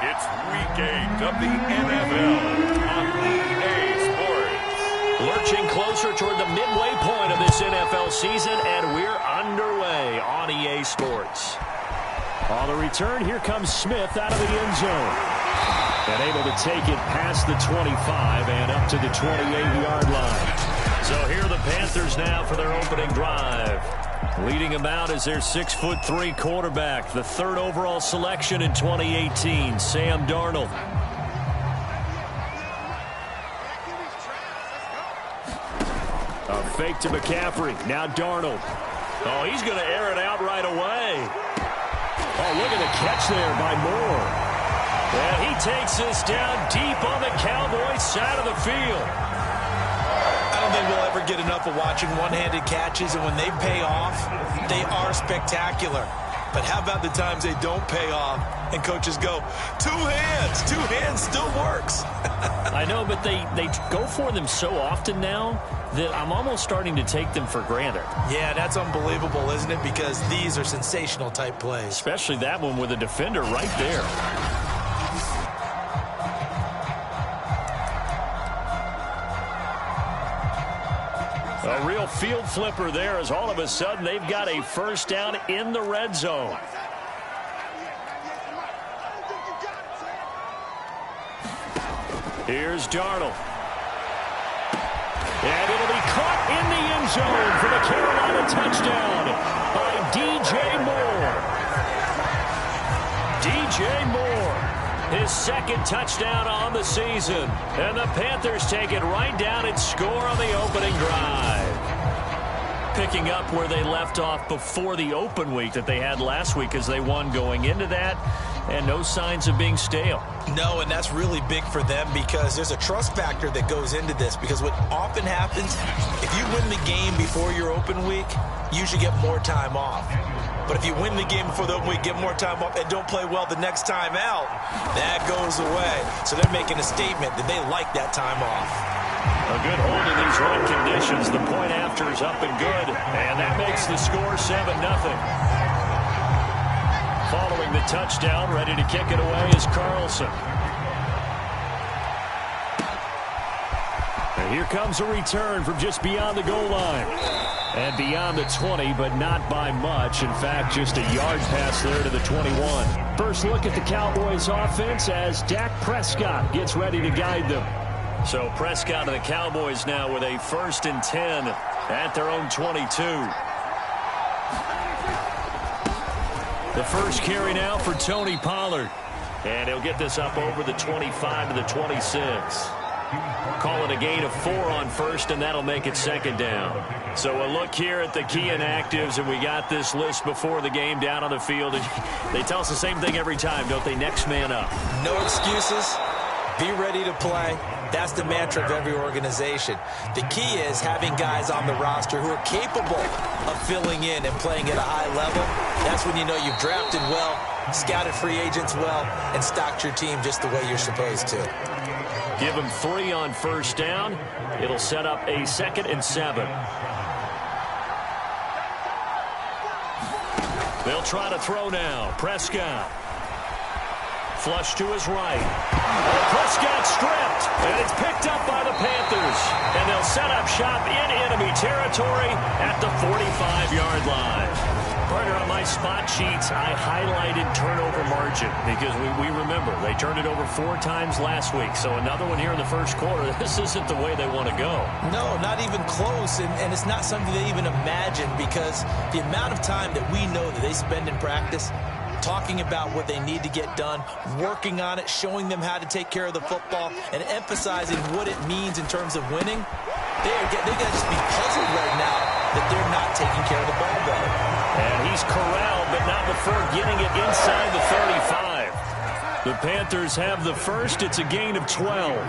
It's Week 8 of the NFL on EA Sports. Lurching closer toward the midway point of this NFL season, and we're underway on EA Sports. On the return, here comes Smith out of the end zone. And able to take it past the 25 and up to the 28-yard line. So here are the Panthers now for their opening drive. Leading them out is their 6'3" quarterback, the third overall selection in 2018, Sam Darnold. A fake to McCaffrey. Now Darnold. Oh, he's going to air it out right away. Oh, look at the catch there by Moore. And he takes this down deep on the Cowboys side of the field. I don't think we'll ever get enough of watching one-handed catches, and when they pay off, they are spectacular. But how about the times they don't pay off and coaches go, two hands still works. I know, but they go for them so often now that I'm almost starting to take them for granted. Yeah, that's unbelievable, isn't it? Because these are sensational type plays. Especially that one with a defender right there. A real field flipper there as all of a sudden they've got a first down in the red zone. Here's Darnold. And it'll be caught in the end zone for the Carolina touchdown by DJ Moore. DJ Moore, his second touchdown on the season. And the Panthers take it right down and score on the opening drive. Picking up where they left off before the open week that they had last week as they won going into that. And no signs of being stale. No, and that's really big for them because there's a trust factor that goes into this. Because what often happens, if you win the game before your open week, you should get more time off. But if you win the game before the open week, get more time off, and don't play well the next time out, that goes away. So they're making a statement that they like that time off. A good hold in these run conditions. The point after is up and good. And that makes the score 7-0. Following the touchdown, ready to kick it away is Carlson. And here comes a return from just beyond the goal line. And beyond the 20, but not by much. In fact, just a yard pass there to the 21. First look at the Cowboys offense as Dak Prescott gets ready to guide them. So Prescott and the Cowboys now with a 1st and 10 at their own 22. The first carry now for Tony Pollard. And he'll get this up over the 25 to the 26. Call it a gain of 4 on first, and that'll make it 2nd down. So a look here at the key inactives, and we got this list before the game down on the field. And they tell us the same thing every time, don't they? Next man up. No excuses. Be ready to play. That's the mantra of every organization. The key is having guys on the roster who are capable of filling in and playing at a high level. That's when you know you've drafted well, scouted free agents well, and stocked your team just the way you're supposed to. Give them 3 on first down. It'll set up a 2nd and 7. They'll try to throw now. Prescott. Flush to his right. Prescott stripped, and it's picked up by the Panthers. And they'll set up shop in enemy territory at the 45-yard line. Partner, on my spot sheets, I highlighted turnover margin because we remember they turned it over 4 times last week. So another one here in the first quarter. This isn't the way they want to go. No, not even close, and it's not something they even imagine because the amount of time that we know that they spend in practice talking about what they need to get done, working on it, showing them how to take care of the football, and emphasizing what it means in terms of winning. They got to just be puzzled right now that they're not taking care of the ball better. And he's corralled, but not before getting it inside the 35. The Panthers have the first. It's a gain of 12.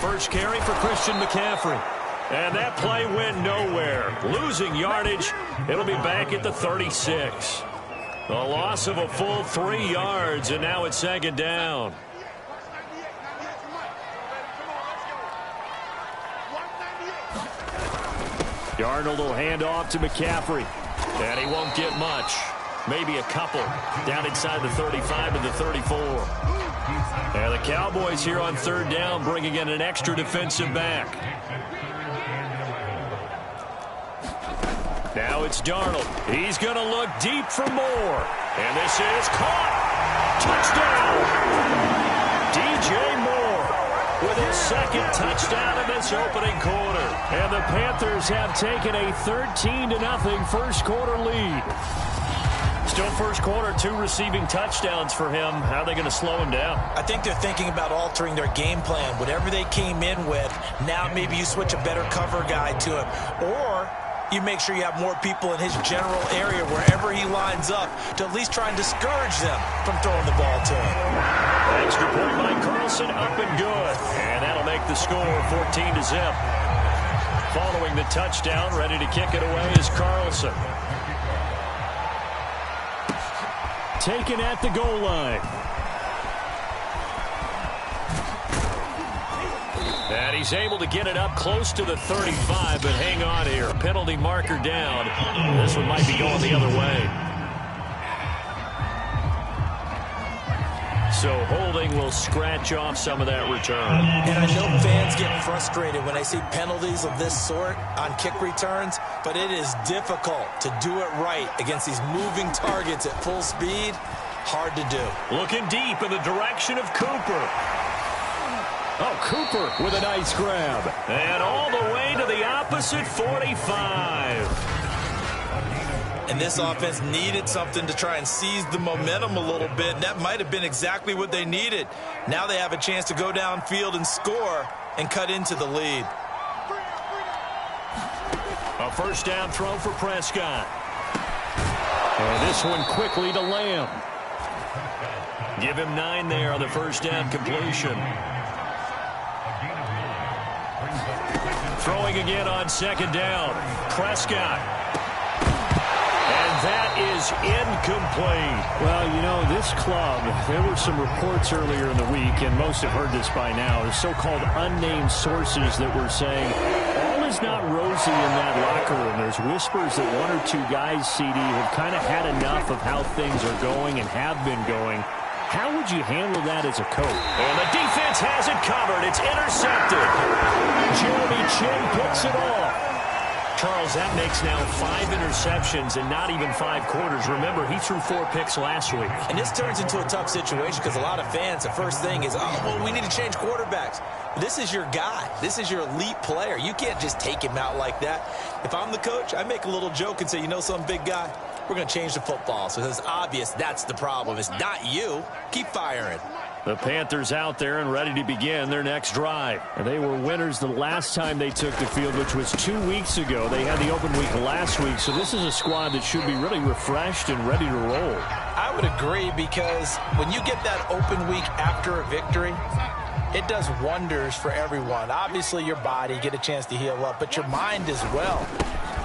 First carry for Christian McCaffrey. And that play went nowhere. Losing yardage. It'll be back at the 36. A loss of a full 3 yards, and now it's 2nd down. Darnold will hand off to McCaffrey. And he won't get much. maybe a couple. Down inside the 35 and the 34. And the Cowboys here on third down bringing in an extra defensive back. Now it's Darnold. He's going to look deep for more. And this is caught. Touchdown. DJ Moore with his second touchdown in this opening quarter. And the Panthers have taken a 13-0 first quarter lead. Still first quarter, 2 receiving touchdowns for him. How are they going to slow him down? I think they're thinking about altering their game plan. Whatever they came in with, now maybe you switch a better cover guy to him. Or you make sure you have more people in his general area wherever he lines up to at least try and discourage them from throwing the ball to him. Extra point by Carlson, up and good. And that'll make the score 14-0. Following the touchdown, ready to kick it away is Carlson. Taken at the goal line. And he's able to get it up close to the 35, but hang on here. Penalty marker down. This one might be going the other way. So holding will scratch off some of that return. And I know fans get frustrated when they see penalties of this sort on kick returns, but it is difficult to do it right against these moving targets at full speed. Hard to do. Looking deep in the direction of Cooper. Oh, Cooper with a nice grab. And all the way to the opposite 45. And this offense needed something to try and seize the momentum a little bit. And that might have been exactly what they needed. Now they have a chance to go downfield and score and cut into the lead. A first down throw for Prescott. And this one quickly to Lamb. Give him 9 there on the first down completion. Throwing again on second down. Prescott. And that is incomplete. Well, you know, this club, there were some reports earlier in the week, and most have heard this by now, the so-called unnamed sources that were saying all is not rosy in that locker room. There's whispers that 1 or 2 guys, CD, have kind of had enough of how things are going and have been going. How would you handle that as a coach? And the defense has it covered. It's intercepted. Jeremy Chin picks it off. Charles, that makes now 5 interceptions and not even 5 quarters. Remember, he threw 4 picks last week. And this turns into a tough situation because a lot of fans, the first thing is, oh, well, we need to change quarterbacks. This is your guy. This is your elite player. You can't just take him out like that. If I'm the coach, I make a little joke and say, you know something, big guy? We're going to change the football. So it's obvious that's the problem. It's not you. Keep firing. The Panthers out there and ready to begin their next drive. And they were winners the last time they took the field, which was 2 weeks ago. They had the open week last week, so this is a squad that should be really refreshed and ready to roll. I would agree, because when you get that open week after a victory, it does wonders for everyone. Obviously, your body, get a chance to heal up, but your mind as well.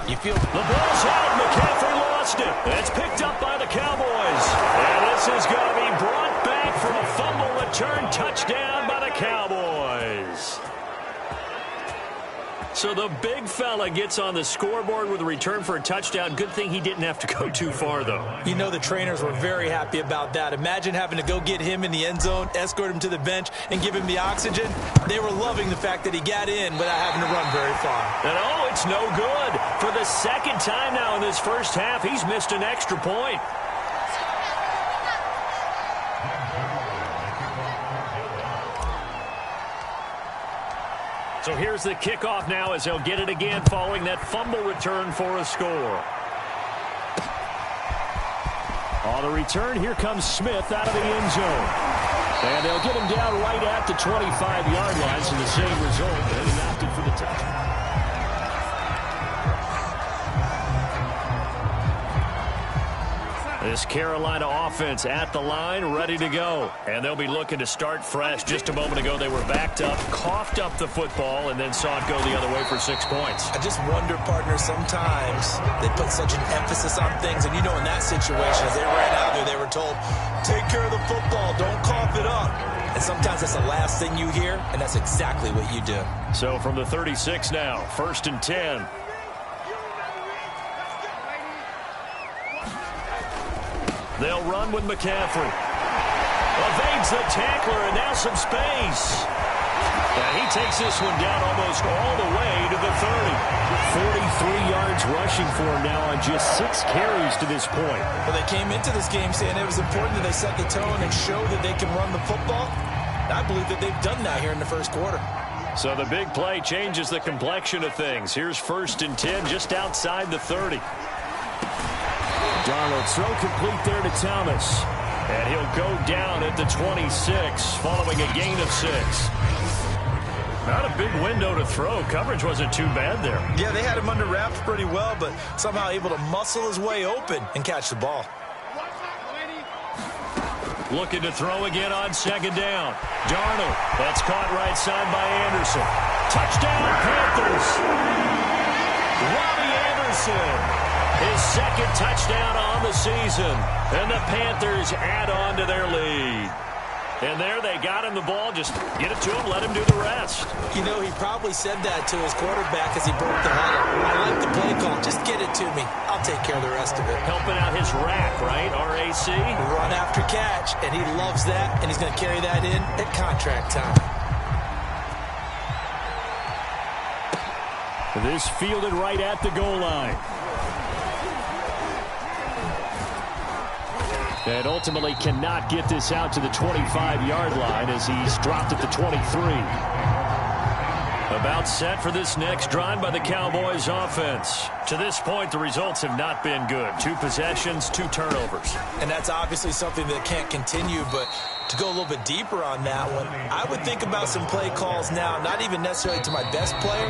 You feel the ball's out. McCaffrey lost it. It's picked up by the Cowboys. And this is going to be brought back for a fumble return touchdown by the Cowboys. So the big fella gets on the scoreboard with a return for a touchdown. Good thing he didn't have to go too far, though. You know the trainers were very happy about that. Imagine having to go get him in the end zone, escort him to the bench, and give him the oxygen. They were loving the fact that he got in without having to run very far. And oh, it's no good. For the second time now in this first half, he's missed an extra point. So here's the kickoff now as he'll get it again following that fumble return for a score. On the return, here comes Smith out of the end zone. And they'll get him down right at the 25-yard line, so the same result. And he opted for the touchdown. This Carolina offense at the line, ready to go. And they'll be looking to start fresh. Just a moment ago, they were backed up, coughed up the football, and then saw it go the other way for 6 points. I just wonder, partner, sometimes they put such an emphasis on things. And, you know, in that situation, as they ran out there, they were told, take care of the football, don't cough it up. And sometimes that's the last thing you hear, and that's exactly what you do. So from the 36 now, 1st and 10. They'll run with McCaffrey. Evades the tackler, and now some space. And he takes this one down almost all the way to the 30. 43 yards rushing for him now on just 6 carries to this point. Well, they came into this game saying it was important that they set the tone and show that they can run the football. And I believe that they've done that here in the first quarter. So the big play changes the complexion of things. Here's 1st and 10 just outside the 30. Darnold throw complete there to Thomas. And he'll go down at the 26 following a gain of 6. Not a big window to throw. Coverage wasn't too bad there. Yeah, they had him under wraps pretty well, but somehow able to muscle his way open and catch the ball. Looking to throw again on 2nd down. Darnold. That's caught right side by Anderson. Touchdown, Panthers. Robbie Anderson. His 2nd touchdown on the season. And the Panthers add on to their lead. And there they got him the ball. Just get it to him, let him do the rest. You know, he probably said that to his quarterback as he broke the huddle. I like the play call. Just get it to me. I'll take care of the rest of it. Helping out his rack, right? RAC. Run after catch, and he loves that, and he's going to carry that in at contract time. This fielded right at the goal line. And ultimately cannot get this out to the 25-yard line as he's dropped at the 23. About set for this next drive by the Cowboys offense. To this point, the results have not been good. 2 possessions, 2 turnovers. And that's obviously something that can't continue, but to go a little bit deeper on that one, I would think about some play calls now, not even necessarily to my best player,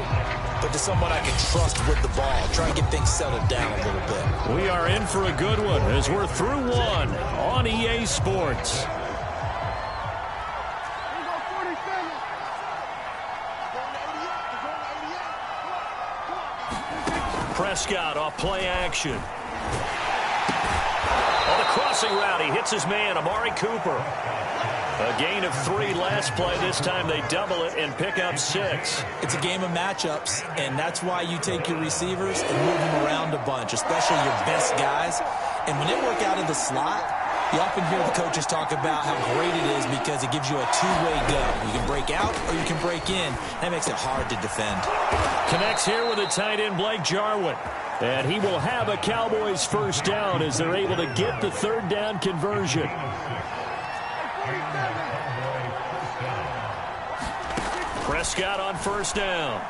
but to someone I can trust with the ball. Try and get things settled down a little bit. We are in for a good one as we're through one on EA Sports. Prescott off play action. On the crossing route, he hits his man, Amari Cooper. A gain of 3 last play. This time they double it and pick up 6. It's a game of matchups, and that's why you take your receivers and move them around a bunch, especially your best guys. And when they work out of the slot, you often hear the coaches talk about how great it is because it gives you a two-way go. You can break out or you can break in. That makes it hard to defend. Connects here with the tight end, Blake Jarwin. And he will have a Cowboys 1st down as they're able to get the 3rd down conversion. Prescott on 1st down.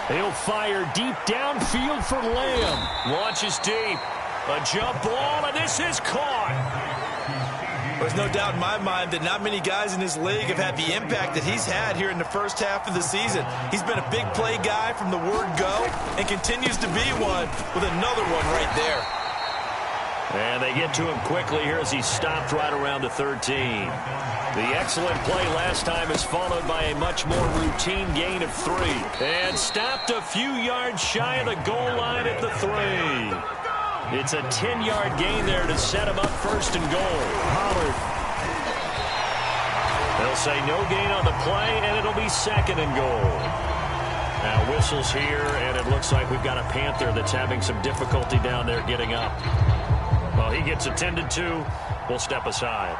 He'll fire deep downfield for Lamb. Launches deep. A jump ball, and this is caught. There's no doubt in my mind that not many guys in this league have had the impact that he's had here in the first half of the season. He's been a big play guy from the word go and continues to be one with another one right there. And they get to him quickly here as he stopped right around the 13. The excellent play last time is followed by a much more routine gain of 3. And stopped a few yards shy of the goal line at the 3. It's a 10-yard gain there to set him up 1st and goal. Pollard. They'll say no gain on the play, and it'll be 2nd and goal. Now whistles here, and it looks like we've got a Panther that's having some difficulty down there getting up. Well, he gets attended to. We'll step aside.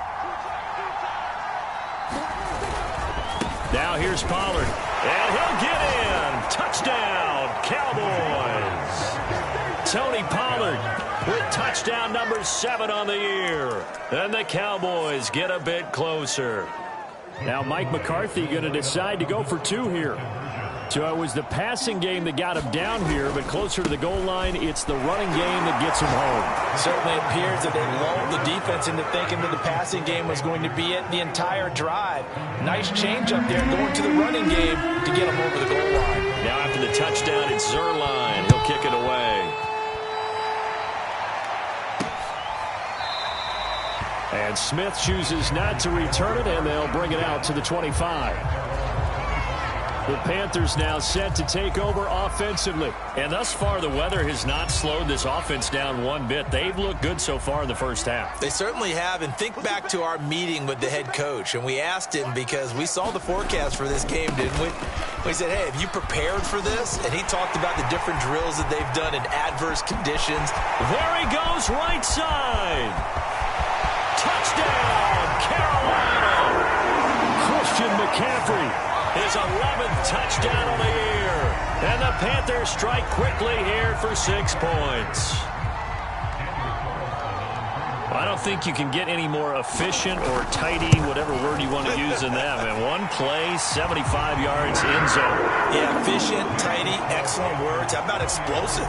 Now here's Pollard, and he'll get in. Touchdown, Cowboys. Tony Pollard with touchdown number 7 on the year. And the Cowboys get a bit closer. Now Mike McCarthy going to decide to go for 2 here. So it was the passing game that got him down here, but closer to the goal line, it's the running game that gets him home. Certainly appears that they lulled the defense into thinking that the passing game was going to be it the entire drive. Nice change up there going to the running game to get him over the goal line. Now after the touchdown, it's Zerline. He'll kick it away. And Smith chooses not to return it, and they'll bring it out to the 25. The Panthers now set to take over offensively. And thus far, the weather has not slowed this offense down one bit. They've looked good so far in the first half. They certainly have. And think back to our meeting with the head coach. And we asked him because we saw the forecast for this game, didn't we? We said, hey, have you prepared for this? And he talked about the different drills that they've done in adverse conditions. There he goes, right side. his 11th touchdown of the year. And the Panthers strike quickly here for 6 points. I don't think you can get any more efficient or tidy, whatever word you want to use in that. And one play, 75 yards, end zone. Yeah, efficient, tidy, excellent words. How about explosive?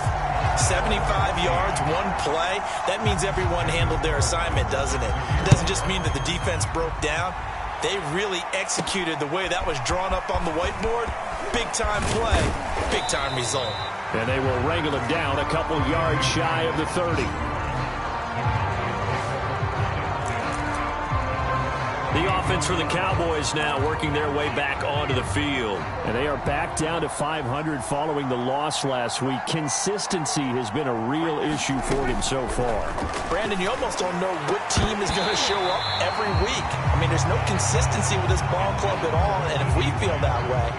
75 yards, one play. That means everyone handled their assignment, doesn't it? It doesn't just mean that the defense broke down. They really executed the way that was drawn up on the whiteboard. Big-time play, big-time result. And they will wrangle him down a couple yards shy of the 30. The offense for the Cowboys now working their way back onto the field. And they are back down to 500 following the loss last week. Consistency has been a real issue for them so far. Brandon, you almost don't know what team is going to show up every week. I mean, there's no consistency with this ball club at all, and if we feel that way,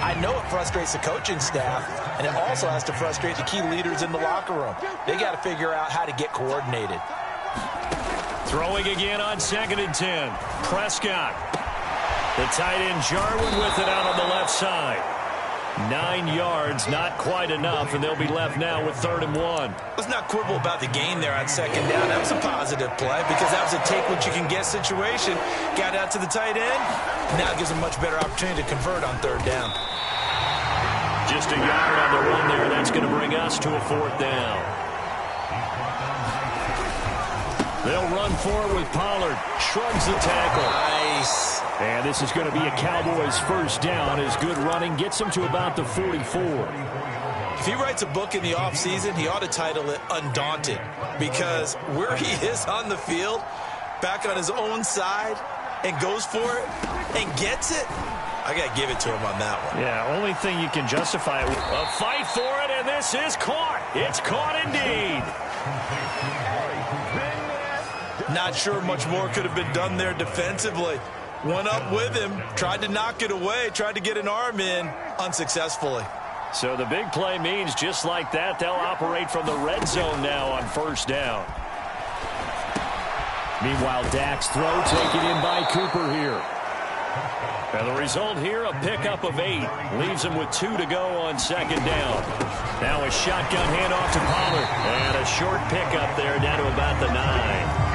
I know it frustrates the coaching staff, and it also has to frustrate the key leaders in the locker room. They got to figure out how to get coordinated. Throwing again on 2nd and 10. Prescott. The tight end Jarwin with it out on the left side. 9 yards, not quite enough, and they'll be left now with 3rd and 1. Let's not quibble about the gain there on 2nd down. That was a positive play because that was a take-what-you-can-get situation. Got out to the tight end. Now it gives them a much better opportunity to convert on 3rd down. Just a yard on the run there. That's going to bring us to a 4th down. They'll run forward with Pollard. Shrugs the tackle. Nice. And this is going to be a Cowboys 1st down as good running gets him to about the 44. If he writes a book in the offseason, he ought to title it Undaunted, because where he is on the field, back on his own side, and goes for it and gets it, I got to give it to him on that one. Yeah, only thing you can justify it with. A fight for it, and this is caught. It's caught indeed. Not sure much more could have been done there defensively. Went up with him, tried to knock it away, tried to get an arm in, unsuccessfully. So the big play means just like that, they'll operate from the red zone now on 1st down. Meanwhile, Dak's throw taken in by Cooper here. And the result here, a pickup of 8. Leaves him with 2 to go on 2nd down. Now a shotgun handoff to Pollard. And a short pickup there down to about the 9.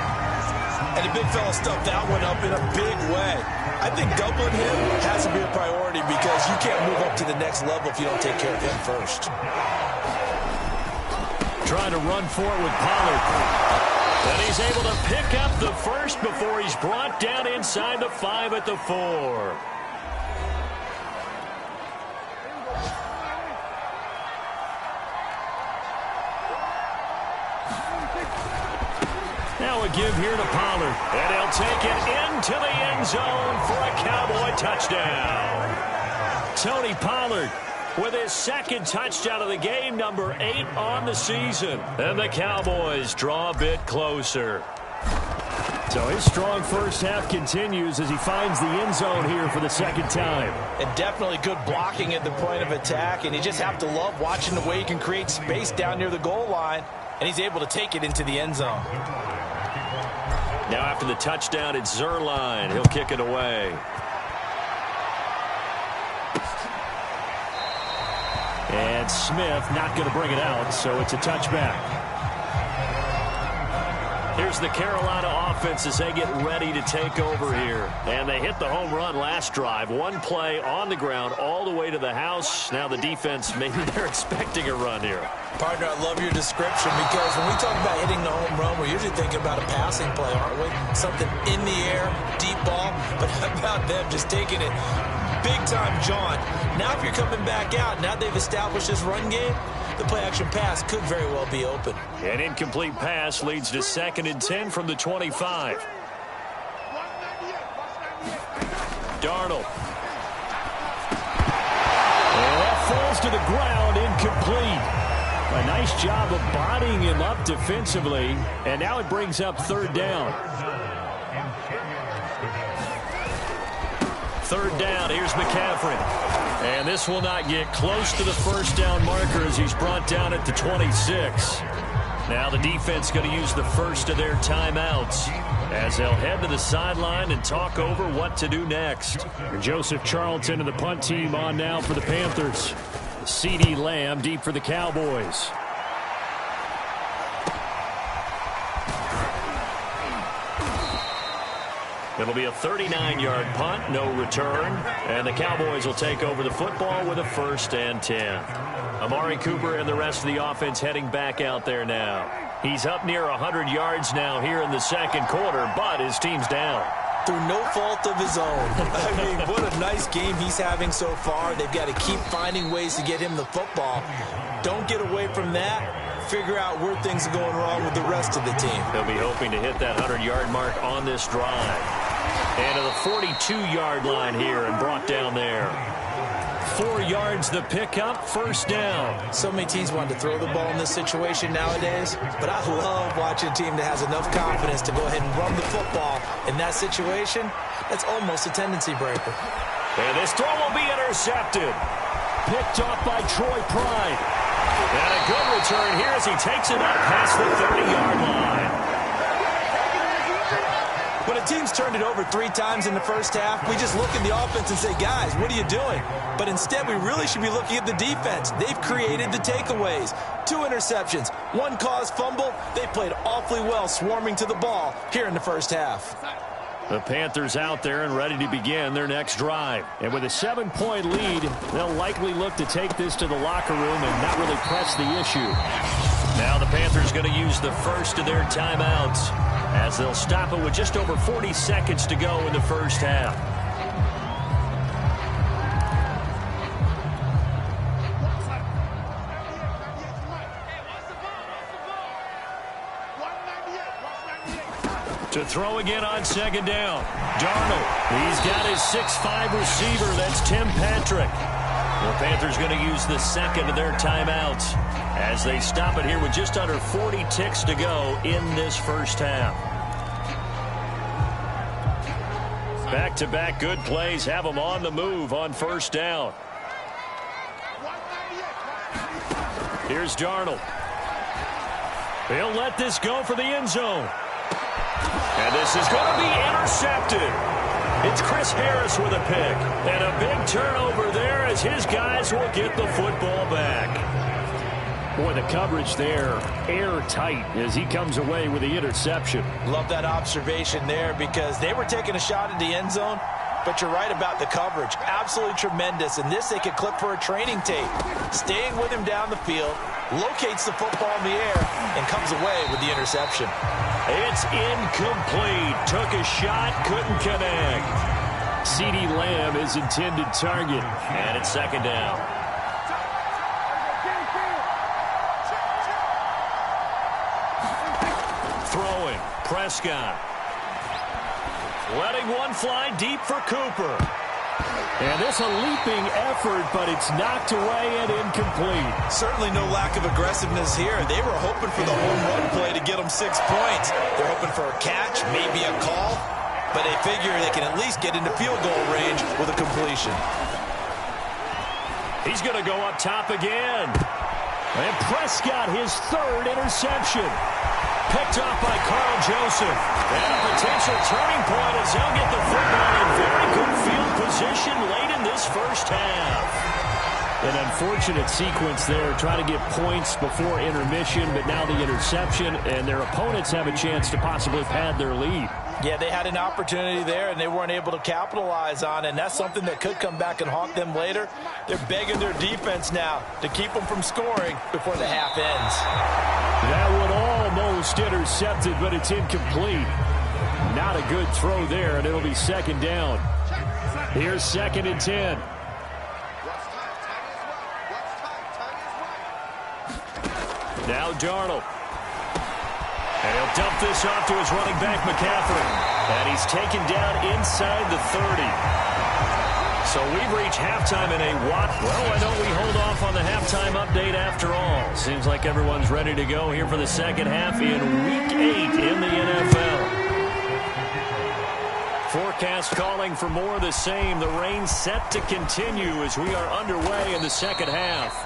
And the big fella stuffed that one up in a big way. I think doubling him has to be a priority because you can't move up to the next level if you don't take care of him first. Trying to run for it with Pollard. And he's able to pick up the 1st before he's brought down inside the 5 at the 4. Now a give here to Pollard. And he'll take it into the end zone for a Cowboy touchdown. Tony Pollard with his 2nd touchdown of the game, number 8 on the season. And the Cowboys draw a bit closer. So his strong 1st half continues as he finds the end zone here for the 2nd time. And definitely good blocking at the point of attack. And you just have to love watching the way he can create space down near the goal line. And he's able to take it into the end zone. Now after the touchdown, it's Zerline. He'll kick it away. And Smith not going to bring it out, so it's a touchback. Here's the Carolina offense as they get ready to take over here. And they hit the home run last drive. One play on the ground all the way to the house. Now the defense, maybe they're expecting a run here. Partner, I love your description because when we talk about hitting the home run, we're usually thinking about a passing play, aren't we? Something in the air, deep ball. But how about them just taking it big-time jaunt? Now if you're coming back out, now they've established this run game, the play-action pass could very well be open. An incomplete pass leads to 2nd and 10 from the 25. Darnold. And that falls to the ground, incomplete. A nice job of bodying him up defensively, and now it brings up 3rd down. 3rd down, here's McCaffrey. And this will not get close to the 1st down marker as he's brought down at the 26. Now the defense going to use the first of their timeouts as they'll head to the sideline and talk over what to do next. And Joseph Charlton and the punt team on now for the Panthers. C.D. Lamb deep for the Cowboys. It'll be a 39-yard punt, no return, and the Cowboys will take over the football with a 1st and 10. Amari Cooper and the rest of the offense heading back out there now. He's up near 100 yards now here in the second quarter, but his team's down. Through no fault of his own. I mean, what a nice game he's having so far. They've got to keep finding ways to get him the football. Don't get away from that. Figure out where things are going wrong with the rest of the team. They'll be hoping to hit that 100-yard mark on this drive. And to the 42-yard line here and brought down there. 4 yards the pickup, 1st down. So many teams want to throw the ball in this situation nowadays, but I love watching a team that has enough confidence to go ahead and run the football in that situation. That's almost a tendency breaker. And this throw will be intercepted. Picked off by Troy Pride. And a good return here as he takes it up past the 30-yard line. When a team's turned it over 3 times in the first half, we just look at the offense and say, guys, what are you doing? But instead, we really should be looking at the defense. They've created the takeaways. 2 interceptions, 1 caused fumble. They played awfully well swarming to the ball here in the first half. The Panthers out there and ready to begin their next drive. And with a 7-point lead, they'll likely look to take this to the locker room and not really press the issue. Now the Panthers going to use the first of their timeouts as they'll stop it with just over 40 seconds to go in the first half. To throw again on 2nd down. Darnold. He's got his 6'5 receiver. That's Tim Patrick. The Panthers going to use the second of their timeouts as they stop it here with just under 40 ticks to go in this first half. Back-to-back good plays have them on the move on 1st down. Here's Darnold. He'll let this go for the end zone. And this is going to be intercepted. It's Chris Harris with a pick. And a big turnover there as his guys will get the football back. Boy, the coverage there, airtight as he comes away with the interception. Love that observation there because they were taking a shot at the end zone, but you're right about the coverage. Absolutely tremendous. And this they could clip for a training tape. Staying with him down the field, locates the football in the air, and comes away with the interception. It's incomplete. Took a shot, couldn't connect. C.D. Lamb is intended target. And it's 2nd down. Throwing, Prescott. Letting one fly deep for Cooper. And this a leaping effort, but it's knocked away and incomplete. Certainly no lack of aggressiveness here. They were hoping for the home run play to get them 6 points. They're hoping for a catch, maybe a call, but they figure they can at least get into field goal range with a completion. He's going to go up top again. And Prescott, his 3rd interception. Picked off by Carl Joseph. And a potential turning point as they'll get the football in very good field position late in this first half. An unfortunate sequence there, trying to get points before intermission, but now the interception, and their opponents have a chance to possibly pad their lead. Yeah, they had an opportunity there, and they weren't able to capitalize on it, and that's something that could come back and haunt them later. They're begging their defense now to keep them from scoring before the half ends. That would almost intercepted, but it's incomplete. Not a good throw there, and it'll be 2nd down. Here's 2nd and 10. Now Darnold. And he'll dump this off to his running back, McCaffrey. And he's taken down inside the 30. So we've reached halftime in a what? Well, why don't we hold off on the halftime update after all? Seems like everyone's ready to go here for the second half in Week 8 in the NFL. Forecast forecast calling for more of the same. The rain set to continue as we are underway in the second half.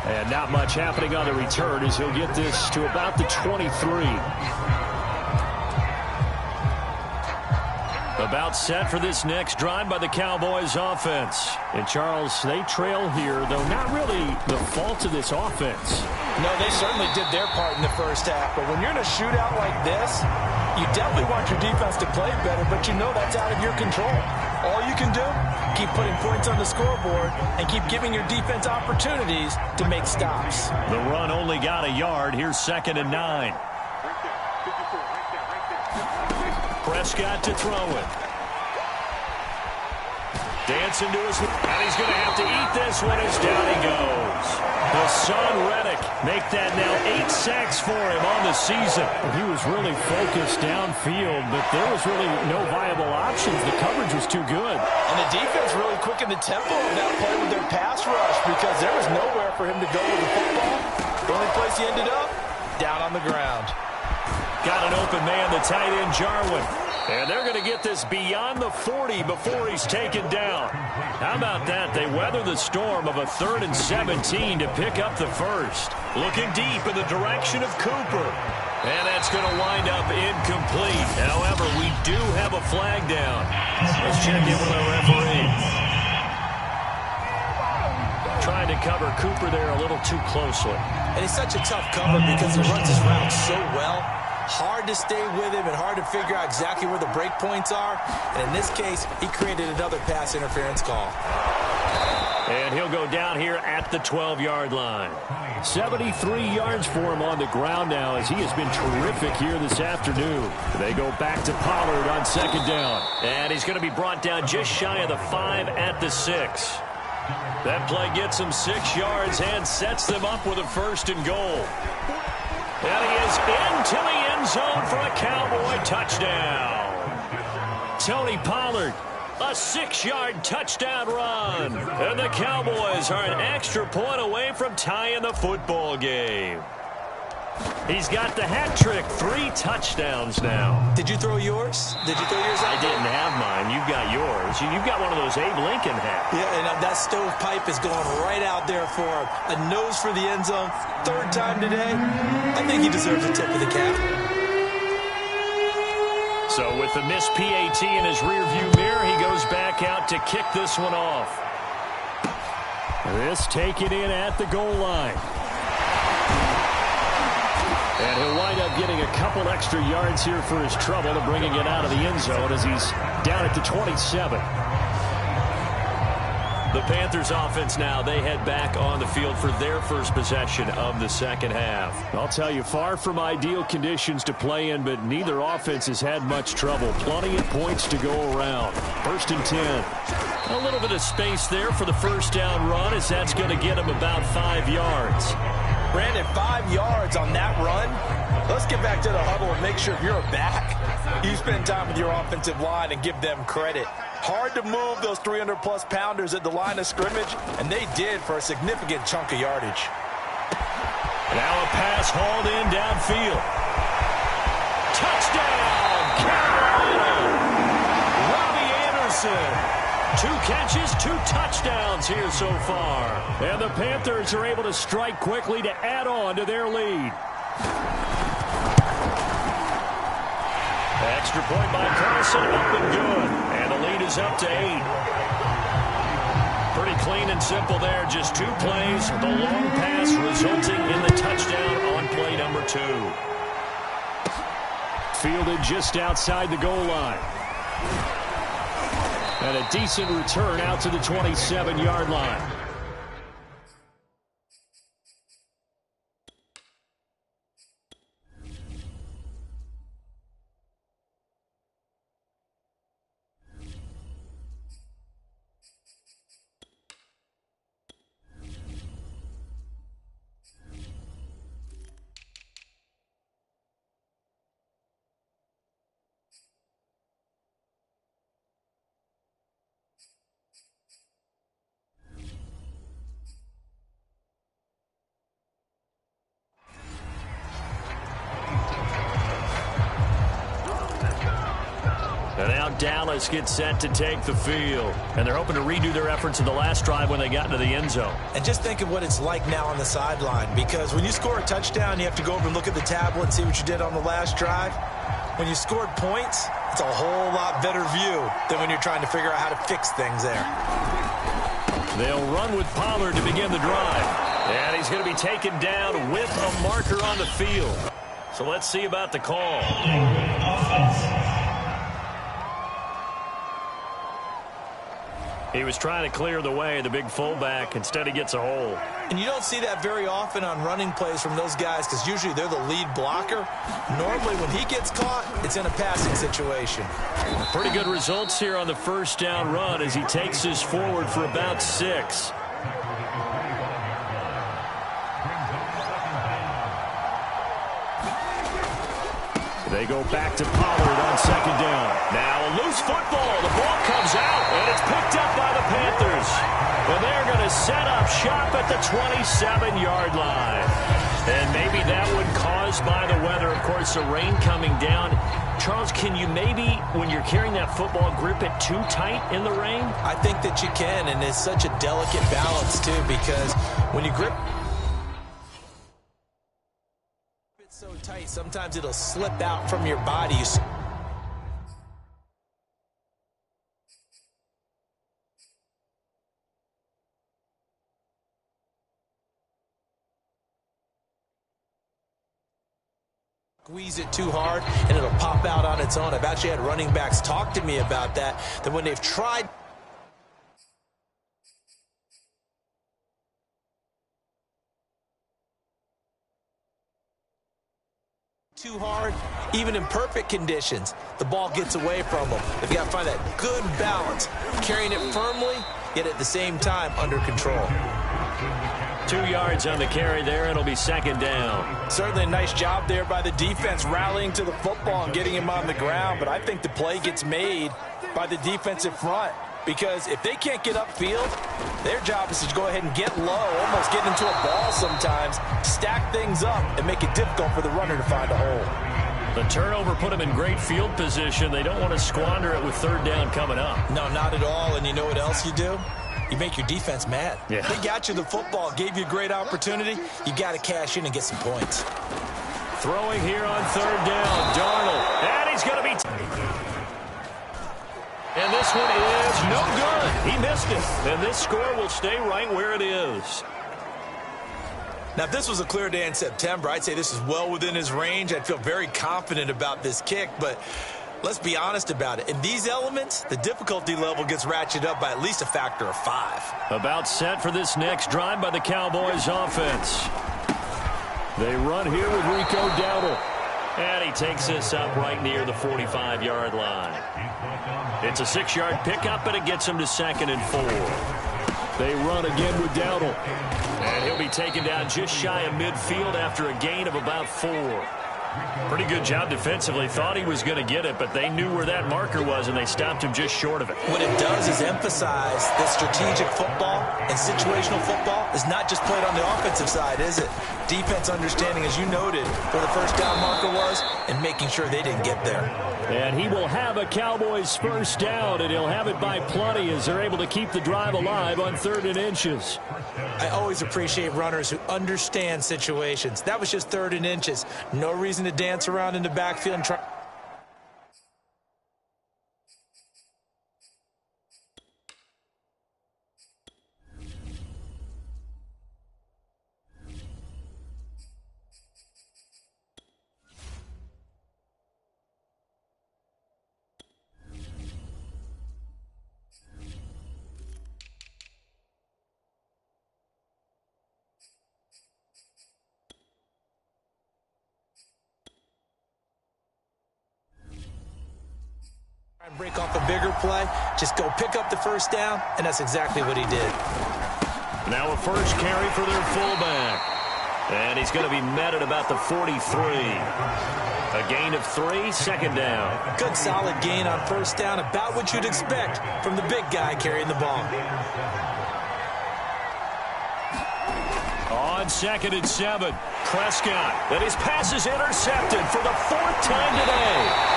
And not much happening on the return as he'll get this to about the 23. About set for this next drive by the Cowboys offense. And Charles, they trail here, though not really the fault of this offense. No, they certainly did their part in the first half. But when you're in a shootout like this, you definitely want your defense to play better, but you know that's out of your control. All you can do, keep putting points on the scoreboard and keep giving your defense opportunities to make stops. The run only got a yard. Here's 2nd and 9. Prescott to throw it. Dancing to his... And he's going to have to eat this one as down he goes. Hassan Reddick make that now 8 sacks for him on the season. He was really focused downfield, but there was really no viable options. The coverage was too good. And the defense really quickened the tempo of that play with their pass rush because there was nowhere for him to go with the football. The only place he ended up, down on the ground. Got an open man, the tight end, Jarwin. And they're going to get this beyond the 40 before he's taken down. How about that? They weather the storm of a 3rd and 17 to pick up the first. Looking deep in the direction of Cooper. And that's going to wind up incomplete. However, we do have a flag down. Let's check in with our referee. Trying to cover Cooper there a little too closely. And he's such a tough cover because he runs his route so well. Hard to stay with him and hard to figure out exactly where the break points are. And in this case, he created another pass interference call. And he'll go down here at the 12-yard line. 73 yards for him on the ground now as he has been terrific here this afternoon. They go back to Pollard on 2nd down. And he's going to be brought down just shy of the 5 at the 6. That play gets him 6 yards and sets them up with a 1st and goal. And he is into the end zone for a Cowboy touchdown. Tony Pollard, a 6-yard touchdown run. And the Cowboys are an extra point away from tying the football game. He's got the hat trick, 3 touchdowns now. Did you throw yours? Did you throw yours out? I didn't have mine. You've got yours. You've got one of those Abe Lincoln hats. Yeah, and that stovepipe is going right out there for a nose for the end zone. 3rd time today. I think he deserves a tip of the cap. So with the missed PAT in his rearview mirror, he goes back out to kick this one off. This taken in at the goal line. And he'll wind up getting a couple extra yards here for his trouble to bringing it out of the end zone as he's down at the 27. The Panthers offense now, they head back on the field for their first possession of the second half. I'll tell you, far from ideal conditions to play in, but neither offense has had much trouble. Plenty of points to go around. 1st and 10. A little bit of space there for the 1st down run as that's going to get him about 5 yards. Brandon, 5 yards on that run. Let's get back to the huddle and make sure if you're a back, you spend time with your offensive line and give them credit. Hard to move those 300-plus pounders at the line of scrimmage, and they did for a significant chunk of yardage. Now a pass hauled in downfield. Touchdown, Carolina! Robbie Anderson. 2 catches, 2 touchdowns here so far. And the Panthers are able to strike quickly to add on to their lead. Extra point by Carson, up and good. And the lead is up to 8. Pretty clean and simple there. Just 2 plays. The long pass resulting in the touchdown on play number 2. Fielded just outside the goal line. And a decent return out to the 27-yard line. And now Dallas gets set to take the field. And they're hoping to redo their efforts in the last drive when they got into the end zone. And just think of what it's like now on the sideline, because when you score a touchdown, you have to go over and look at the tablet and see what you did on the last drive. When you scored points, it's a whole lot better view than when you're trying to figure out how to fix things there. They'll run with Pollard to begin the drive. And he's going to be taken down with a marker on the field. So let's see about the call. He was trying to clear the way, the big fullback. Instead, he gets a hold. And you don't see that very often on running plays from those guys because usually they're the lead blocker. Normally, when he gets caught, it's in a passing situation. Pretty good results here on the first down run as he takes us forward for about 6. They go back to Pollard on second down. Now a loose football. The ball comes out, and it's picked up by the Panthers. And they're going to set up shop at the 27-yard line. And maybe that one caused by the weather. Of course, the rain coming down. Charles, can you maybe, when you're carrying that football, grip it too tight in the rain? I think that you can, and it's such a delicate balance, too, because when you grip so tight, sometimes it'll slip out from your body. Squeeze it too hard, and it'll pop out on its own. I've actually had running backs talk to me about that when they've tried too hard, even in perfect conditions, the ball gets away from them. They've got to find that good balance, carrying it firmly, yet at the same time under control. 2 yards on the carry there. It'll be second down. Certainly a nice job there by the defense rallying to the football and getting him on the ground, but I think the play gets made by the defensive front. Because if they can't get upfield, their job is to go ahead and get low, almost get into a ball sometimes, stack things up, and make it difficult for the runner to find a hole. The turnover put them in great field position. They don't want to squander it with third down coming up. No, not at all. And you know what else you do? You make your defense mad. Yeah. They got you the football, gave you a great opportunity. You got to cash in and get some points. Throwing here on third down, Darnold. And he's going to be... And this one is no good. He missed it. And this score will stay right where it is. Now, if this was a clear day in September, I'd say this is well within his range. I'd feel very confident about this kick, but let's be honest about it. In these elements, the difficulty level gets ratcheted up by at least a factor of 5. About set for this next drive by the Cowboys offense. They run here with Rico Dowdle. And he takes this up right near the 45-yard line. It's a 6-yard pickup, and it gets him to 2nd and 4. They run again with Dowdle. And he'll be taken down just shy of midfield after a gain of about 4. Pretty good job defensively. Thought he was going to get it, but they knew where that marker was, and they stopped him just short of it. What it does is emphasize that strategic football and situational football is not just played on the offensive side, is it? Defense understanding, as you noted, where the first down marker was and making sure they didn't get there. And he will have a Cowboys first down, and he'll have it by plenty as they're able to keep the drive alive on 3rd and inches. I always appreciate runners who understand situations. That was just 3rd and inches. No reason to dance around in the backfield and try. Break off a bigger play, just go pick up the first down, and that's exactly what he did. Now a first carry for their fullback. And he's going to be met at about the 43. A gain of 3, 2nd down. Good solid gain on first down, about what you'd expect from the big guy carrying the ball. On 2nd and 7, Prescott. And his pass is intercepted for the 4th time today.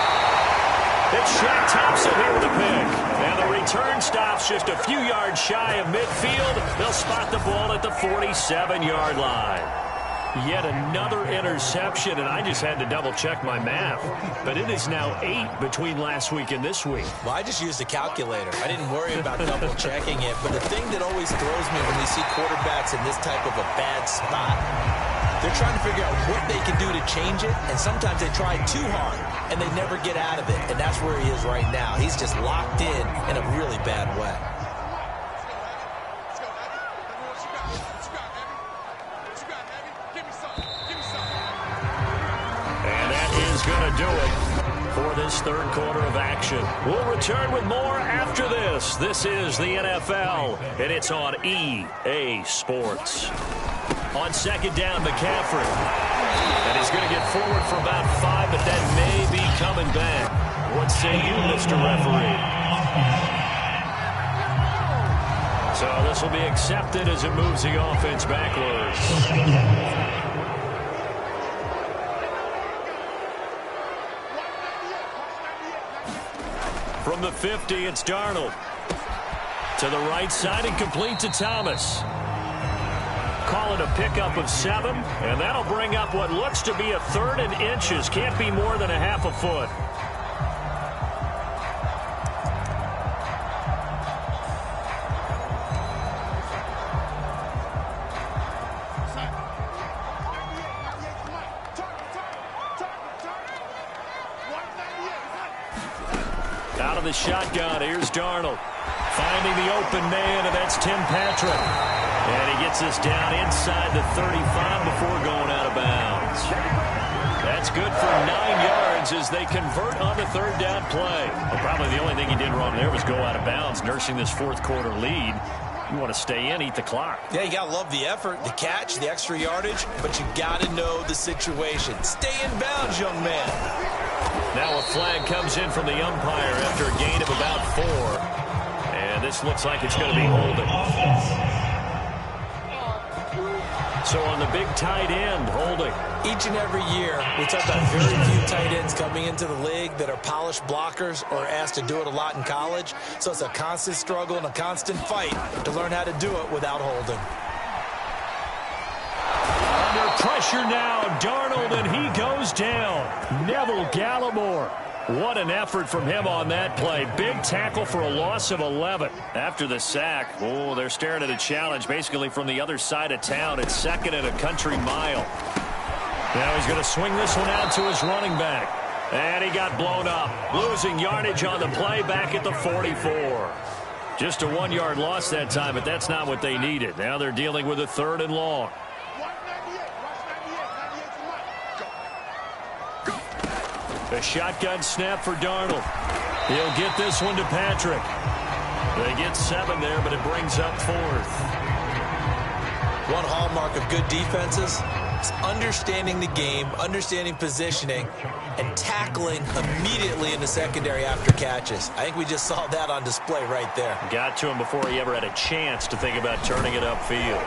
They It's Shaq Thompson here with a pick. And the return stops just a few yards shy of midfield. They'll spot the ball at the 47-yard line. Yet another interception, and I just had to double-check my math. But it is now 8 between last week and this week. Well, I just used a calculator. I didn't worry about double-checking it. But the thing that always throws me when we see quarterbacks in this type of a bad spot, they're trying to figure out what they can do to change it, and sometimes they try too hard, and they never get out of it. And that's where he is right now. He's just locked in a really bad way. Going to do it for this third quarter of action. We'll return with more after this. This is the NFL, and it's on EA Sports. On second down, McCaffrey. And he's going to get forward for about 5, but that may be coming back. What say you, Mr. Referee? So this will be accepted as it moves the offense backwards. From the 50, it's Darnold. To the right side and complete to Thomas. Call it a pickup of 7, and that'll bring up what looks to be a 3rd and inches. Can't be more than a half a foot. Out of the shotgun, here's Darnold. Finding the open man, and that's Tim Patrick. And he gets us down inside the 35 before going out of bounds. That's good for 9 yards as they convert on the third down play. Well, probably the only thing he did wrong there was go out of bounds, nursing this fourth quarter lead. You want to stay in, eat the clock. Yeah, you got to love the effort, the catch, the extra yardage, but you got to know the situation. Stay in bounds, young man. Now a flag comes in from the umpire after a gain of about 4. And this looks like it's going to be holding. So on the big tight end, holding. Each and every year, we talk about very few tight ends coming into the league that are polished blockers or asked to do it a lot in college. So it's a constant struggle and a constant fight to learn how to do it without holding. Under pressure now, Darnold, and he goes down. Neville Gallimore. What an effort from him on that play. Big tackle for a loss of 11. After the sack, oh, they're staring at a challenge basically from the other side of town. It's 2nd and a country mile. Now he's going to swing this one out to his running back. And he got blown up. Losing yardage on the play back at the 44. Just a 1-yard loss that time, but that's not what they needed. Now they're dealing with a 3rd and long. A shotgun snap for Darnold. He'll get this one to Patrick. They get 7 there, but it brings up 4th. One hallmark of good defenses is understanding the game, understanding positioning, and tackling immediately in the secondary after catches. I think we just saw that on display right there. Got to him before he ever had a chance to think about turning it upfield.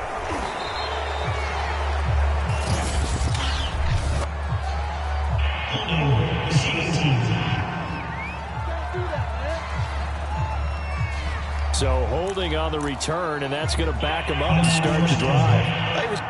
So holding on the return, and that's going to back him up to start the drive.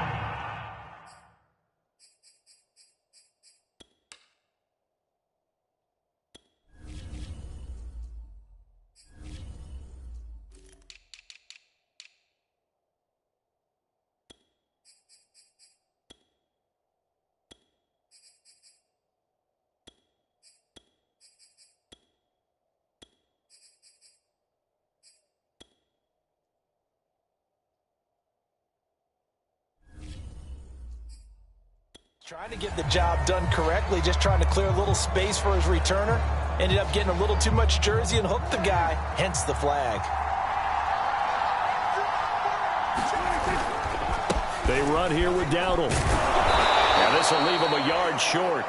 Trying to get the job done correctly, just trying to clear a little space for his returner. Ended up getting a little too much jersey and hooked the guy, hence the flag. They run here with Dowdle. Now this will leave him a yard short.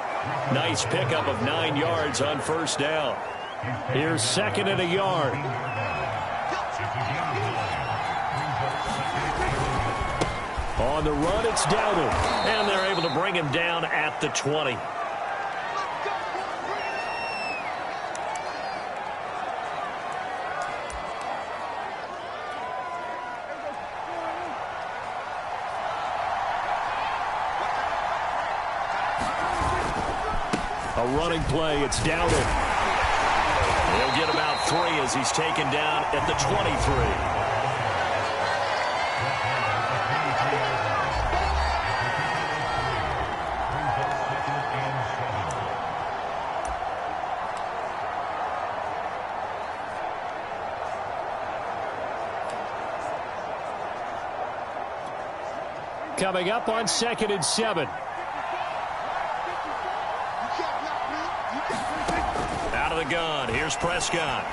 Nice pickup of 9 yards on first down. Here's 2nd and a yard. On the run, it's Dowdle. And they're able to bring him down at the 20. A running play. It's Dowdle. He'll get about 3 as he's taken down at the 23. Coming up on 2nd and 7. Out of the gun. Here's Prescott.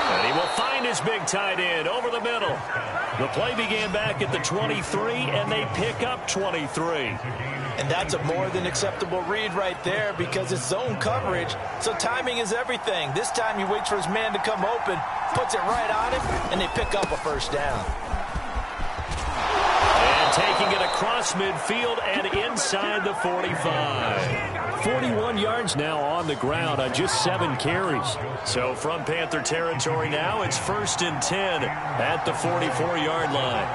And he will find his big tight end over the middle. The play began back at the 23, and they pick up 23. And that's a more than acceptable read right there because it's zone coverage, so timing is everything. This time he waits for his man to come open, puts it right on him, and they pick up a first down. Taking it across midfield and inside the 45. 41 yards now on the ground on just 7 carries. So from Panther territory now, it's 1st and 10 at the 44-yard line.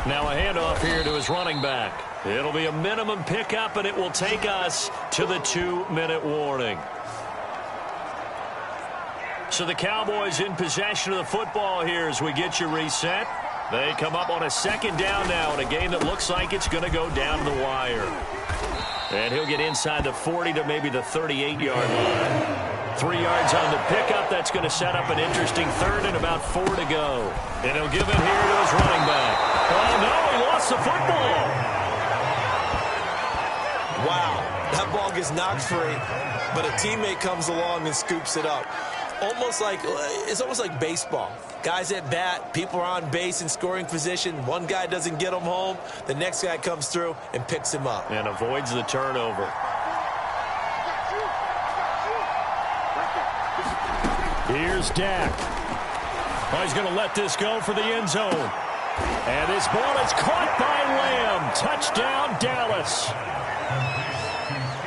Now a handoff here to his running back. It'll be a minimum pickup, and it will take us to the 2-minute warning. So the Cowboys in possession of the football here as we get you reset. They come up on a 2nd down now in a game that looks like it's going to go down to the wire. And he'll get inside the 40 to maybe the 38-yard line. 3 yards on the pickup. That's going to set up an interesting 3rd and about 4 to go. And he'll give it here to his running back. Oh, no, he lost the football. Wow, that ball gets knocked free, but a teammate comes along and scoops it up. It's almost like baseball. Guys at bat, people are on base in scoring position. One guy doesn't get him home. The next guy comes through and picks him up. And avoids the turnover. Here's Dak. Oh, he's going to let this go for the end zone. And this ball is caught by Lamb. Touchdown, Dallas.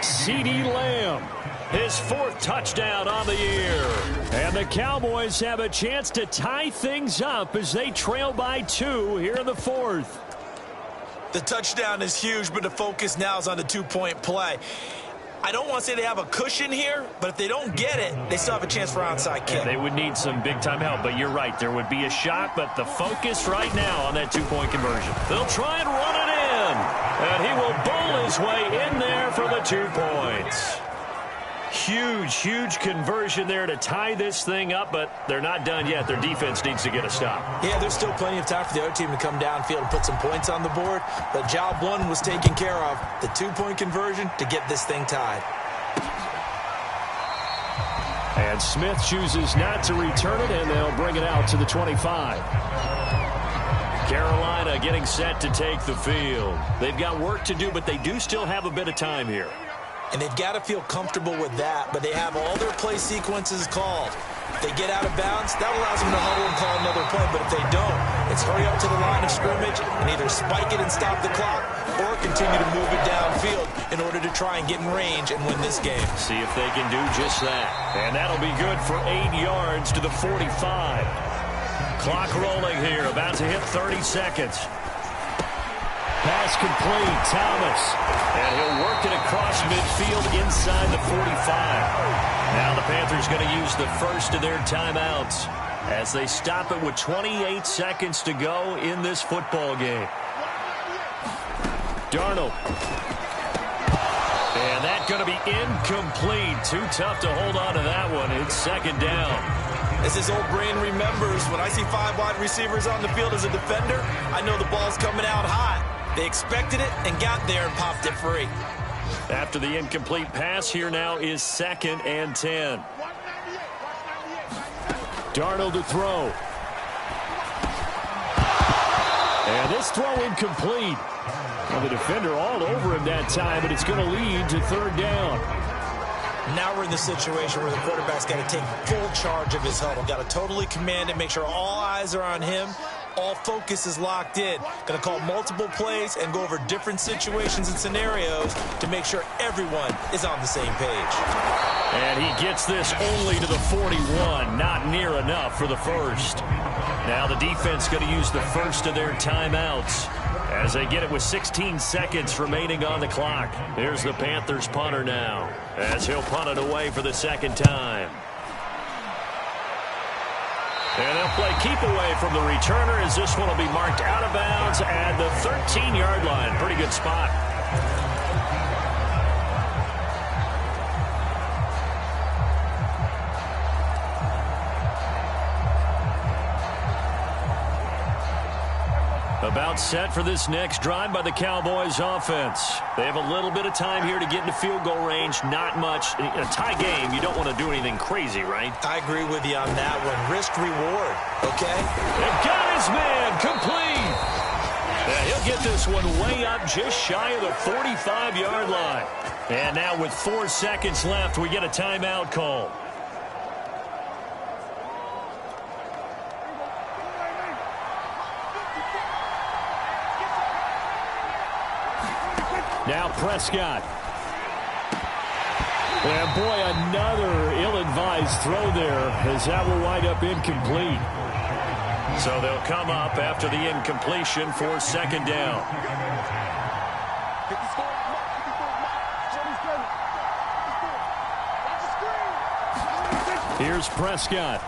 CeeDee Lamb. His 4th touchdown on the year. And the Cowboys have a chance to tie things up as they trail by 2 here in the 4th. The touchdown is huge, but the focus now is on the 2-point play. I don't want to say they have a cushion here, but if they don't get it, they still have a chance for onside kick. And they would need some big-time help, but you're right. There would be a shot, but the focus right now on that 2-point conversion. They'll try and run it in, and he will bowl his way in there for the 2 points. Huge conversion there to tie this thing up, but they're not done yet. Their defense needs to get a stop. Yeah, there's still plenty of time for the other team to come downfield and put some points on the board, but job 1 was taken care of. The 2-point conversion to get this thing tied. And Smith chooses not to return it, and they'll bring it out to the 25. Carolina getting set to take the field. They've got work to do, but they do still have a bit of time here. And they've got to feel comfortable with that, but they have all their play sequences called. If they get out of bounds, that allows them to huddle and call another play, but if they don't, it's hurry up to the line of scrimmage and either spike it and stop the clock or continue to move it downfield in order to try and get in range and win this game. See if they can do just that. And that'll be good for 8 yards to the 45. Clock rolling here, about to hit 30 seconds. Pass complete, Thomas. And he'll work it across midfield inside the 45. Now the Panthers going to use the first of their timeouts as they stop it with 28 seconds to go in this football game. Darnold. And that's going to be incomplete. Too tough to hold on to that one. It's 2nd down. As his old brain remembers, when I see 5 wide receivers on the field as a defender, I know the ball's coming out hot. They expected it and got there and popped it free. After the incomplete pass, here now is 2nd and 10. Darnold to throw. And this throw incomplete. Well, the defender all over him that time, but it's going to lead to 3rd down. Now we're in the situation where the quarterback's got to take full charge of his huddle. Got to totally command it, make sure all eyes are on him. All focus is locked in. Going to call multiple plays and go over different situations and scenarios to make sure everyone is on the same page. And he gets this only to the 41. Not near enough for the first. Now the defense going to use the first of their timeouts. as they get it with 16 seconds remaining on the clock. Here's the Panthers punter now, as he'll punt it away for the second time. And they'll play keep away from the returner, as this one will be marked out of bounds at the 13-yard line. Pretty good spot. About set for this next drive by the Cowboys offense. They have a little bit of time here to get into field goal range. Not much. In a tie game, you don't want to do anything crazy, right? I agree with you on that one. Risk reward, okay? They've got his man complete. Yeah, he'll get this one way up just shy of the 45-yard line. And now with 4 seconds left, we get a timeout call. Now Prescott. And boy, another ill-advised throw there, as that will wind up incomplete. So they'll come up after the incompletion for second down. Here's Prescott.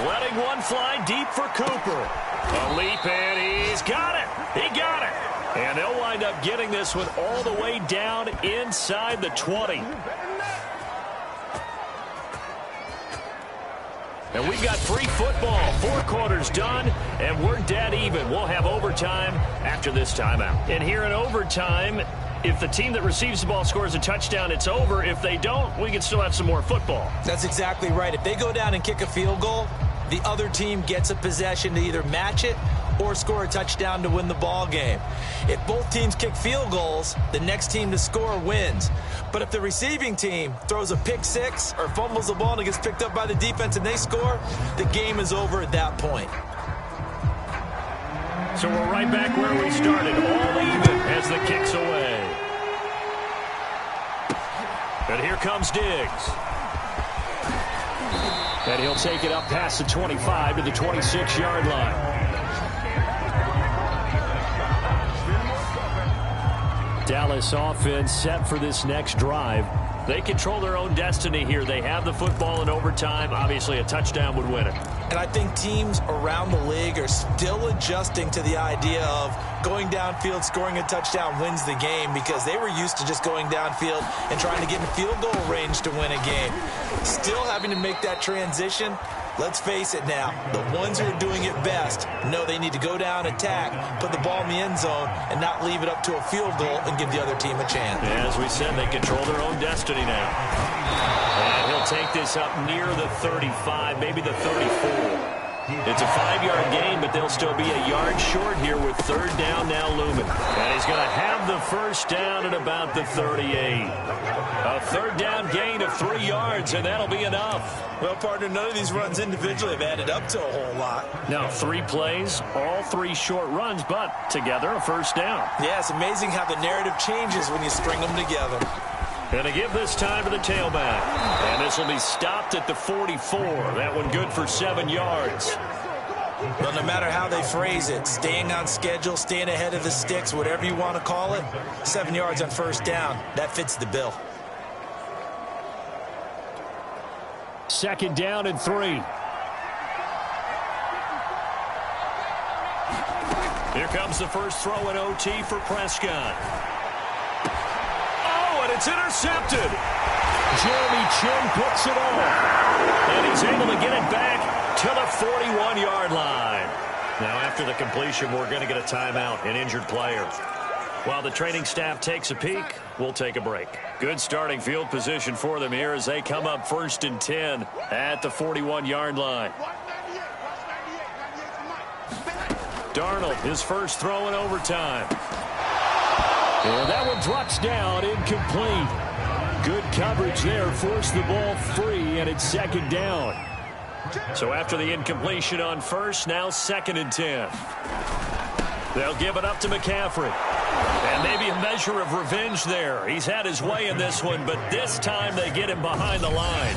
Letting one fly deep for Cooper. A leap, and he's got it. He got it. And they'll wind up getting this one all the way down inside the 20. And we've got free football. 4 quarters done, and we're dead even. We'll have overtime after this timeout. And here in overtime, if the team that receives the ball scores a touchdown, it's over. If they don't, we can still have some more football. That's exactly right. If they go down and kick a field goal, the other team gets a possession to either match it or score a touchdown to win the ball game. If both teams kick field goals, the next team to score wins. But if the receiving team throws a pick six or fumbles the ball and it gets picked up by the defense and they score, the game is over at that point. So we're right back where we started, all even as the kick's away. And here comes Diggs. And he'll take it up past the 25 to the 26-yard line. Dallas offense set for this next drive. They control their own destiny here. They have the football in overtime. Obviously, a touchdown would win it. And I think teams around the league are still adjusting to the idea of going downfield, scoring a touchdown wins the game, because they were used to just going downfield and trying to get in field goal range to win a game. Still having to make that transition. Let's face it now, the ones who are doing it best know they need to go down, attack, put the ball in the end zone, and not leave it up to a field goal and give the other team a chance. As we said, they control their own destiny now. And he'll take this up near the 35, maybe the 34. It's a 5-yard gain, but they'll still be a yard short here with third down now looming. And he's going to have the first down at about the 38. A third down gain of 3 yards, and that'll be enough. Well, partner, none of these runs individually have added up to a whole lot. Now, 3 plays, all 3 short runs, but together a first down. Yeah, it's amazing how the narrative changes when you string them together. Going to give this time to the tailback. And this will be stopped at the 44. That one good for 7 yards. Well, no matter how they phrase it, staying on schedule, staying ahead of the sticks, whatever you want to call it, 7 yards on first down, that fits the bill. Second down and 3. Here comes the first throw in OT for Prescott. Oh, and it's intercepted. Jeremy Chin picks it off. And he's able to get it back to the 41-yard line. Now, after the completion, we're going to get a timeout, an injured player. While the training staff takes a peek, we'll take a break. Good starting field position for them here as they come up 1st and 10 at the 41-yard line. Darnold, his first throw in overtime. And that one drops down, incomplete. Good coverage there, forced the ball free, and it's second down. So after the incompletion on first, now 2nd and 10. They'll give it up to McCaffrey. And maybe a measure of revenge there. He's had his way in this one, but this time they get him behind the line.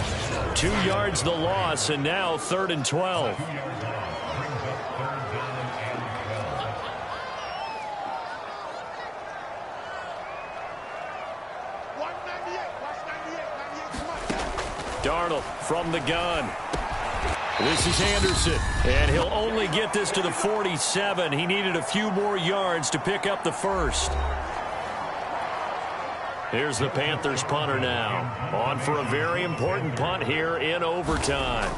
2 yards the loss, and now 3rd and 12. Darnold from the gun. This is Anderson, and he'll only get this to the 47. He needed a few more yards to pick up the first. Here's the Panthers punter now, on for a very important punt here in overtime.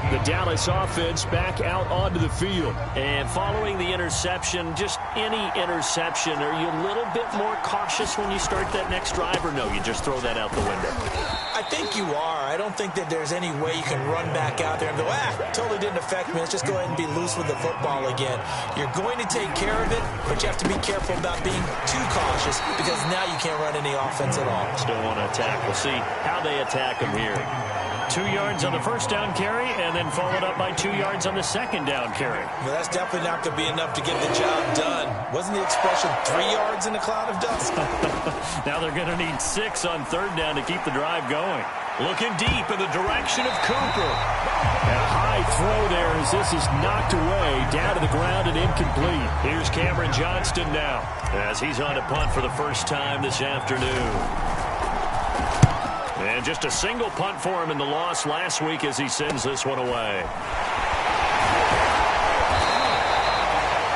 The Dallas offense back out onto the field. And following the interception, just any interception, are you a little bit more cautious when you start that next drive, or no, you just throw that out the window? I think you are. I don't think that there's any way you can run back out there and go, totally didn't affect me. Let's just go ahead and be loose with the football again. You're going to take care of it, but you have to be careful about being too cautious because now you can't run any offense at all. Still want to attack. We'll see how they attack him here. 2 yards on the first down carry, and then followed up by 2 yards on the second down carry. Well, that's definitely not going to be enough to get the job done. Wasn't the expression 3 yards in a cloud of dust? Now they're going to need 6 on third down to keep the drive going. Looking deep in the direction of Cooper. And a high throw there as this is knocked away, down to the ground and incomplete. Here's Cameron Johnston now as he's on to punt for the first time this afternoon. And just a single punt for him in the loss last week as he sends this one away.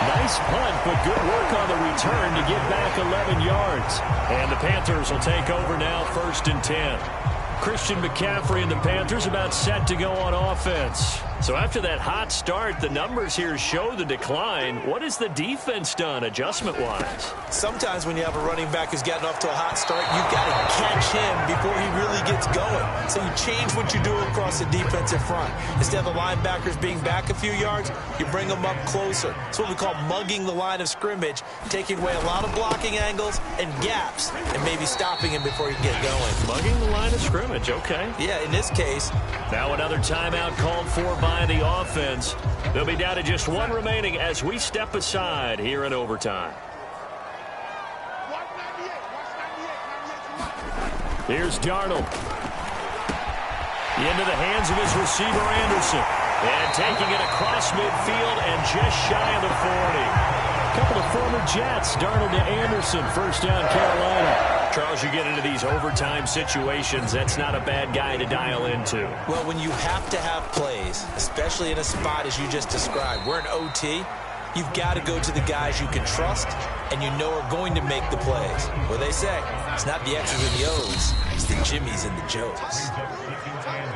Nice punt, but good work on the return to get back 11 yards. And the Panthers will take over now, 1st and 10. Christian McCaffrey and the Panthers about set to go on offense. So after that hot start, the numbers here show the decline. What has the defense done adjustment-wise? Sometimes when you have a running back who's gotten off to a hot start, you've got to catch him before he really gets going. So you change what you do across the defensive front. Instead of the linebackers being back a few yards, you bring them up closer. It's what we call mugging the line of scrimmage, taking away a lot of blocking angles and gaps, and maybe stopping him before he can get going. Mugging the line of scrimmage, okay. Yeah, in this case. Now another timeout called for by the offense. They'll be down to just 1 remaining as we step aside here in overtime. Here's Darnold. Into the hands of his receiver, Anderson. And taking it across midfield and just shy of the 40. A couple of former Jets, Darnold to Anderson, first down Carolina. Charles, you get into these overtime situations, that's not a bad guy to dial into. Well, when you have to have plays, especially in a spot as you just described, we're in OT, you've got to go to the guys you can trust and you know are going to make the plays. What they say, it's not the X's and the O's, it's the Jimmies and the Joes.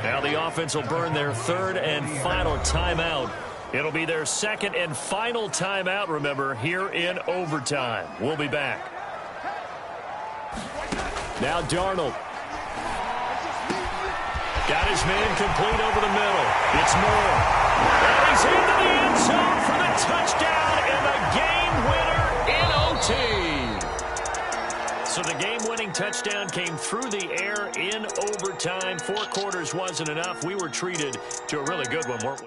Now the offense will burn their 3rd and final timeout. It'll be their 2nd and final timeout, remember, here in overtime. We'll be back. Now Darnold. Got his man complete over the middle. It's Moore. And he's into the end zone for the touchdown and the game winner in OT. So the game-winning touchdown came through the air in overtime. 4 quarters wasn't enough. We were treated to a really good one, weren't we?